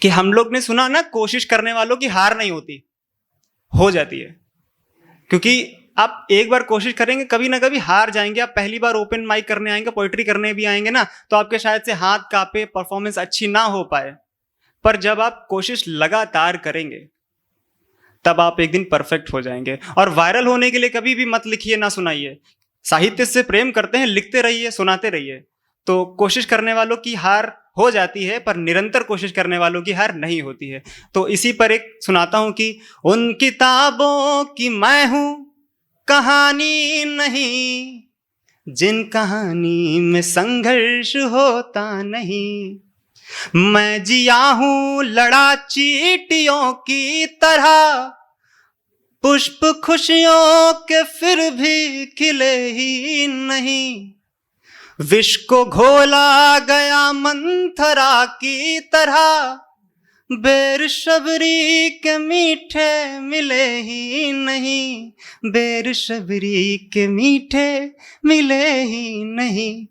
कि हम लोग ने सुना ना, कोशिश करने वालों की हार नहीं होती, हो जाती है। क्योंकि आप एक बार कोशिश करेंगे, कभी ना कभी हार जाएंगे। आप पहली बार ओपन माइक करने आएंगे, पोइट्री करने भी आएंगे ना, तो आपके शायद से हाथ कांपे, परफॉर्मेंस अच्छी ना हो पाए। पर जब आप कोशिश लगातार करेंगे तब आप एक दिन परफेक्ट हो जाएंगे। और वायरल होने के लिए कभी भी मत लिखिए, ना सुनाइए। साहित्य से प्रेम करते हैं, लिखते रहिए, सुनाते रहिए। तो कोशिश करने वालों की हार हो जाती है, पर निरंतर कोशिश करने वालों की हार नहीं होती है। तो इसी पर एक सुनाता हूं कि उन किताबों की मैं हूं कहानी नहीं, जिन कहानी में संघर्ष होता नहीं। मैं जिया हूं लड़ा चींटियों की तरह, पुष्प खुशियों के फिर भी खिले ही नहीं। विष को घोला गया मंथरा की तरह, बेर शबरी के मीठे मिले ही नहीं। बेर शबरी के मीठे मिले ही नहीं।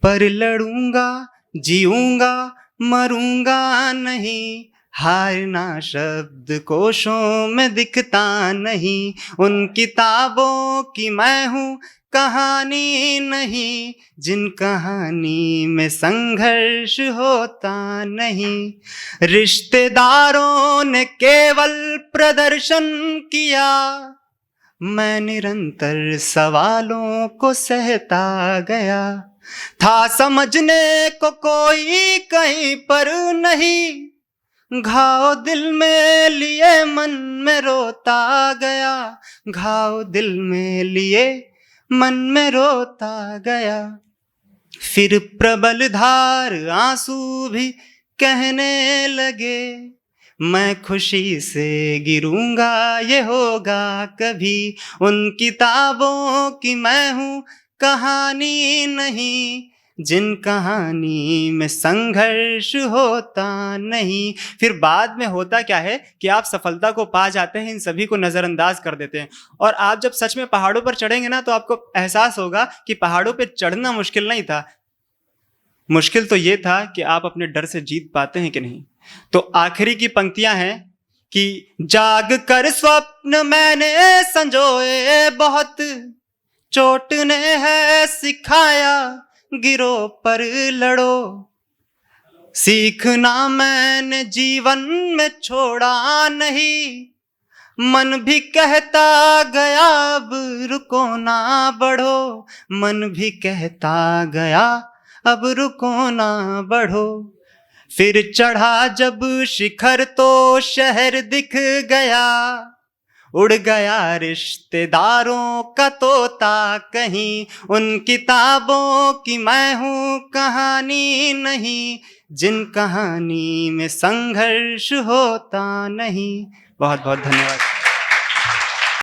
पर लड़ूंगा, जीऊंगा, मरूंगा नहीं, हारना शब्द कोशों में दिखता नहीं। उन किताबों की मैं हूं कहानी नहीं, जिन कहानी में संघर्ष होता नहीं। रिश्तेदारों ने केवल प्रदर्शन किया, मैं निरंतर सवालों को सहता गया। था समझने को कोई कहीं पर नहीं, घाव दिल में लिए मन में रोता गया। घाव दिल में लिए मन में रोता गया। फिर प्रबल धार आंसू भी कहने लगे, मैं खुशी से गिरूंगा ये होगा कभी। उन किताबों की मैं हूं कहानी नहीं, जिन कहानी में संघर्ष होता नहीं। फिर बाद में होता क्या है कि आप सफलता को पा जाते हैं, इन सभी को नजरअंदाज कर देते हैं। और आप जब सच में पहाड़ों पर चढ़ेंगे ना, तो आपको एहसास होगा कि पहाड़ों पर चढ़ना मुश्किल नहीं था। मुश्किल तो ये था कि आप अपने डर से जीत पाते हैं कि नहीं। तो आखिरी की पंक्तियां हैं कि जाग कर स्वप्न मैंने संजोए बहुत, चोट ने है सिखाया गिरो पर लड़ो। सीखना मैंने जीवन में छोड़ा नहीं, मन भी कहता गया अब रुको ना बढ़ो। मन भी कहता गया अब रुको ना बढ़ो। फिर चढ़ा जब शिखर तो शहर दिख गया, उड़ गया रिश्तेदारों का तोता कहीं। उन किताबों की मैं हूं कहानी नहीं, जिन कहानी में संघर्ष होता नहीं। बहुत बहुत धन्यवाद।